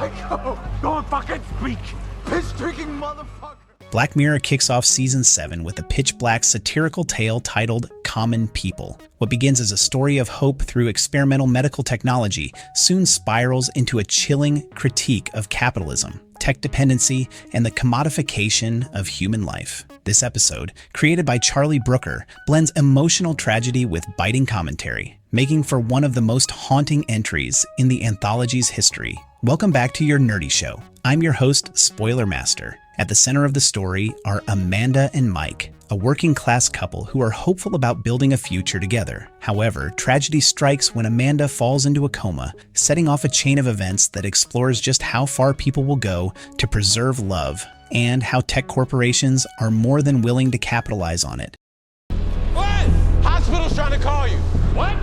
psycho! Don't fucking speak! Piss-drinking motherfucker! Black Mirror kicks off Season 7 with a pitch-black satirical tale titled Common People. What begins as a story of hope through experimental medical technology soon spirals into a chilling critique of capitalism, tech dependency, and the commodification of human life. This episode, created by Charlie Brooker, blends emotional tragedy with biting commentary, making for one of the most haunting entries in the anthology's history. Welcome back to your nerdy show. I'm your host, Spoiler Master. At the center of the story are Amanda and Mike, a working-class couple who are hopeful about building a future together. However, tragedy strikes when Amanda falls into a coma, setting off a chain of events that explores just how far people will go to preserve love, and how tech corporations are more than willing to capitalize on it. What? Hospital's trying to call you. What?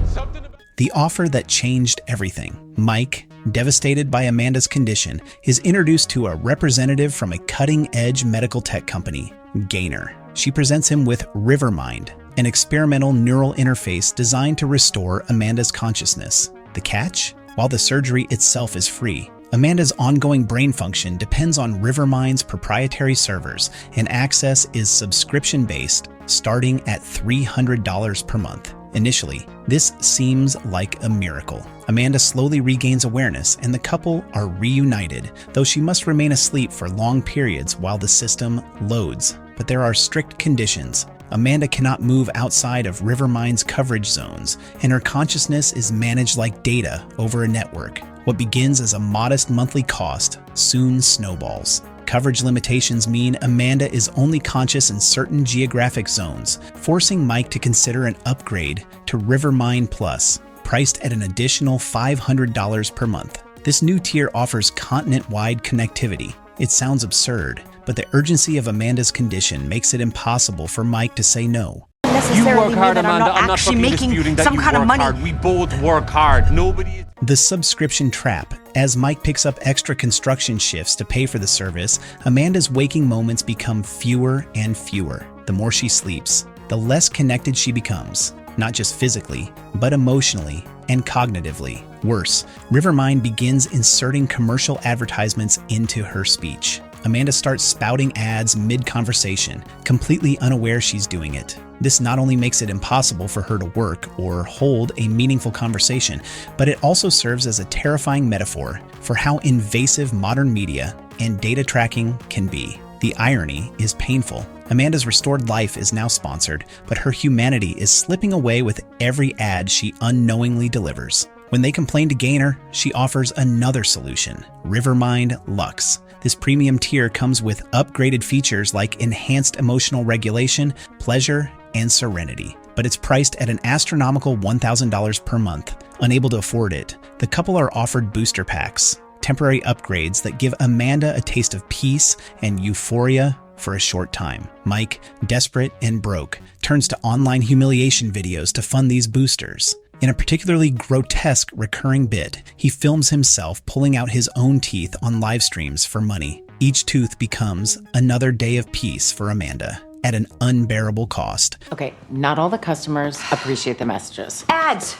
Something about... The offer that changed everything. Mike, devastated by Amanda's condition, is introduced to a representative from a cutting-edge medical tech company, Gainor. She presents him with Rivermind, an experimental neural interface designed to restore Amanda's consciousness. The catch? While the surgery itself is free, Amanda's ongoing brain function depends on Rivermind's proprietary servers, and access is subscription-based, starting at $300 per month. Initially, this seems like a miracle. Amanda slowly regains awareness and the couple are reunited, though she must remain asleep for long periods while the system loads. But there are strict conditions. Amanda cannot move outside of Rivermind's coverage zones, and her consciousness is managed like data over a network. What begins as a modest monthly cost soon snowballs. Coverage limitations mean Amanda is only conscious in certain geographic zones, forcing Mike to consider an upgrade to Rivermind Plus, priced at an additional $500 per month. This new tier offers continent-wide connectivity. It sounds absurd, but the urgency of Amanda's condition makes it impossible for Mike to say no. You work hard, Amanda. I'm not fucking disputing that you work hard. We both work hard. Nobody... The subscription trap. As Mike picks up extra construction shifts to pay for the service, Amanda's waking moments become fewer and fewer. The more she sleeps, the less connected she becomes, not just physically, but emotionally and cognitively. Worse, Rivermind begins inserting commercial advertisements into her speech. Amanda starts spouting ads mid-conversation, completely unaware she's doing it. This not only makes it impossible for her to work or hold a meaningful conversation, but it also serves as a terrifying metaphor for how invasive modern media and data tracking can be. The irony is painful. Amanda's restored life is now sponsored, but her humanity is slipping away with every ad she unknowingly delivers. When they complain to Gainor, she offers another solution, Rivermind Lux. This premium tier comes with upgraded features like enhanced emotional regulation, pleasure, and serenity. But it's priced at an astronomical $1,000 per month. Unable to afford it, the couple are offered booster packs, temporary upgrades that give Amanda a taste of peace and euphoria for a short time. Mike, desperate and broke, turns to online humiliation videos to fund these boosters. In a particularly grotesque recurring bit, he films himself pulling out his own teeth on live streams for money. Each tooth becomes another day of peace for Amanda, at an unbearable cost. Okay, not all the customers appreciate the messages. Ads!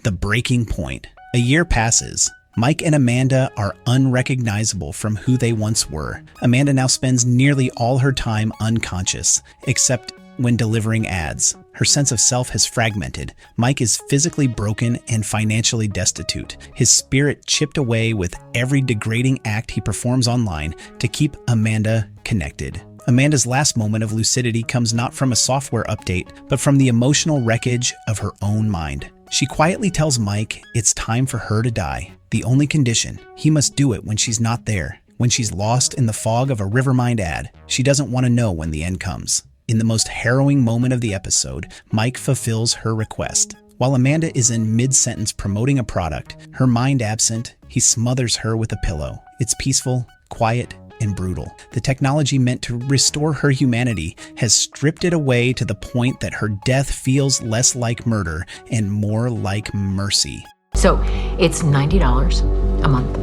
The breaking point. A year passes. Mike and Amanda are unrecognizable from who they once were. Amanda now spends nearly all her time unconscious, except when delivering ads. Her sense of self has fragmented. Mike is physically broken and financially destitute, his spirit chipped away with every degrading act he performs online to keep Amanda connected. Amanda's last moment of lucidity comes not from a software update, but from the emotional wreckage of her own mind. She quietly tells Mike it's time for her to die. The only condition, he must do it when she's not there, when she's lost in the fog of a Rivermind ad. She doesn't want to know when the end comes. In the most harrowing moment of the episode, Mike fulfills her request. While Amanda is in mid-sentence promoting a product, her mind absent, he smothers her with a pillow. It's peaceful, quiet, and brutal. The technology meant to restore her humanity has stripped it away to the point that her death feels less like murder and more like mercy. So it's $90 a month.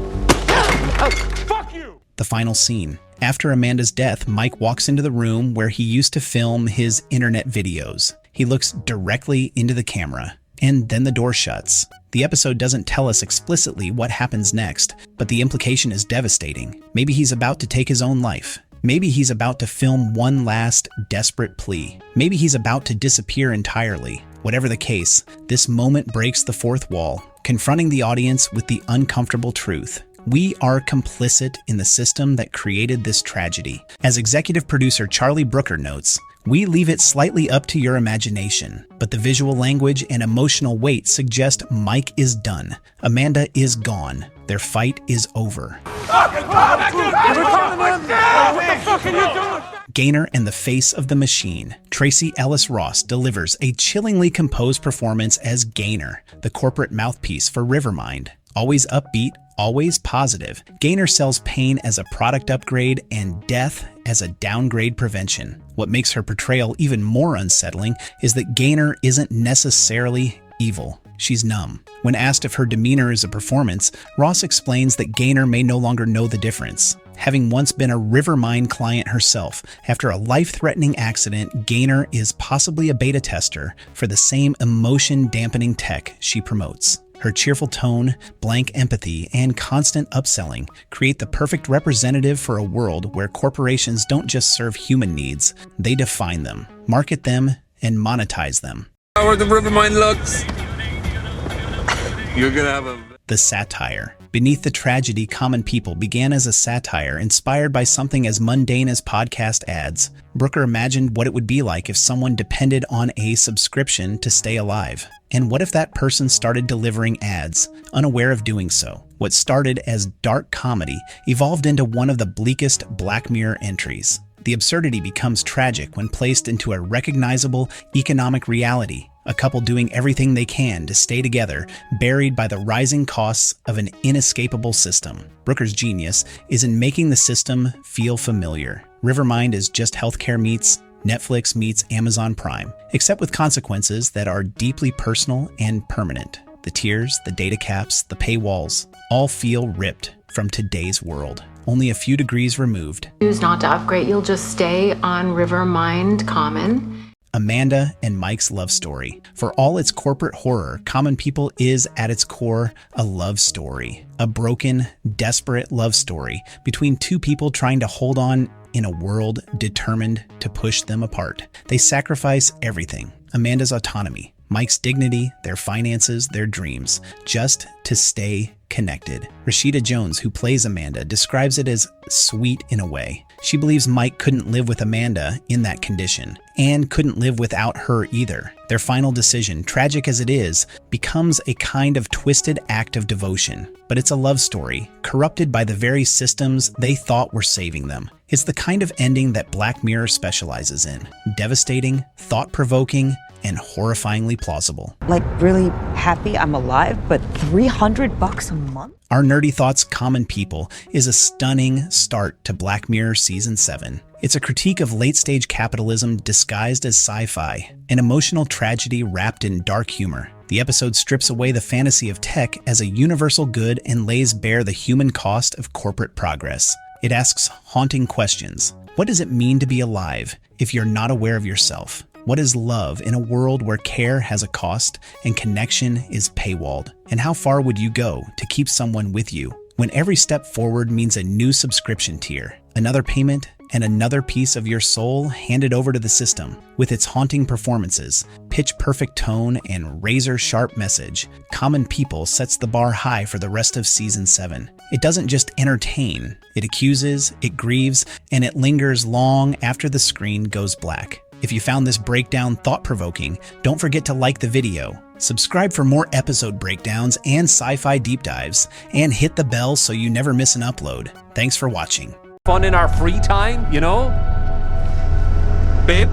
Oh, fuck you! The final scene. After Amanda's death, Mike walks into the room where he used to film his internet videos. He looks directly into the camera. And then the door shuts. The episode doesn't tell us explicitly what happens next, but the implication is devastating. Maybe he's about to take his own life. Maybe he's about to film one last desperate plea. Maybe he's about to disappear entirely. Whatever the case, this moment breaks the fourth wall, confronting the audience with the uncomfortable truth. We are complicit in the system that created this tragedy. As executive producer Charlie Brooker notes, we leave it slightly up to your imagination, but the visual language and emotional weight suggest Mike is done. Amanda is gone. Their fight is over. Gainor and the face of the machine. Tracy Ellis Ross delivers a chillingly composed performance as Gainor, the corporate mouthpiece for Rivermind. Always upbeat, always positive, Gainor sells pain as a product upgrade and death as a downgrade prevention. What makes her portrayal even more unsettling is that Gainor isn't necessarily evil. She's numb. When asked if her demeanor is a performance, Ross explains that Gainor may no longer know the difference. Having once been a Rivermind client herself, after a life-threatening accident, Gainor is possibly a beta tester for the same emotion-dampening tech she promotes. Her cheerful tone, blank empathy, and constant upselling create the perfect representative for a world where corporations don't just serve human needs, they define them, market them, and monetize them. Power the Rivermind Lux. You're gonna have a... The satire. Beneath the Tragedy, Common People began as a satire inspired by something as mundane as podcast ads. Brooker imagined what it would be like if someone depended on a subscription to stay alive. And what if that person started delivering ads, unaware of doing so? What started as dark comedy evolved into one of the bleakest Black Mirror entries. The absurdity becomes tragic when placed into a recognizable economic reality. A couple doing everything they can to stay together, buried by the rising costs of an inescapable system. Brooker's genius is in making the system feel familiar. Rivermind is just healthcare meets Netflix meets Amazon Prime, except with consequences that are deeply personal and permanent. The tiers, the data caps, the paywalls, all feel ripped from today's world, only a few degrees removed. Choose not to upgrade, you'll just stay on Rivermind Common. Amanda and Mike's love story. For all its corporate horror, Common People is, at its core, a love story. A broken, desperate love story between two people trying to hold on in a world determined to push them apart. They sacrifice everything. Amanda's autonomy, Mike's dignity, their finances, their dreams, just to stay connected. Rashida Jones, who plays Amanda, describes it as sweet in a way. She believes Mike couldn't live with Amanda in that condition, and couldn't live without her either. Their final decision, tragic as it is, becomes a kind of twisted act of devotion. But it's a love story, corrupted by the very systems they thought were saving them. It's the kind of ending that Black Mirror specializes in. Devastating, thought-provoking, and horrifyingly plausible. Like, really happy I'm alive, but $300 a month? Our Nerdy Thoughts Common People is a stunning start to Black Mirror Season 7. It's a critique of late-stage capitalism disguised as sci-fi, an emotional tragedy wrapped in dark humor. The episode strips away the fantasy of tech as a universal good and lays bare the human cost of corporate progress. It asks haunting questions. What does it mean to be alive if you're not aware of yourself? What is love in a world where care has a cost and connection is paywalled? And how far would you go to keep someone with you when every step forward means a new subscription tier, another payment, and another piece of your soul handed over to the system? With its haunting performances, pitch-perfect tone, and razor-sharp message, Common People sets the bar high for the rest of Season 7. It doesn't just entertain, it accuses, it grieves, and it lingers long after the screen goes black. If you found this breakdown thought-provoking, don't forget to like the video, subscribe for more episode breakdowns and sci-fi deep dives, and hit the bell so you never miss an upload. Thanks for watching. Fun in our free time, you know? Babe?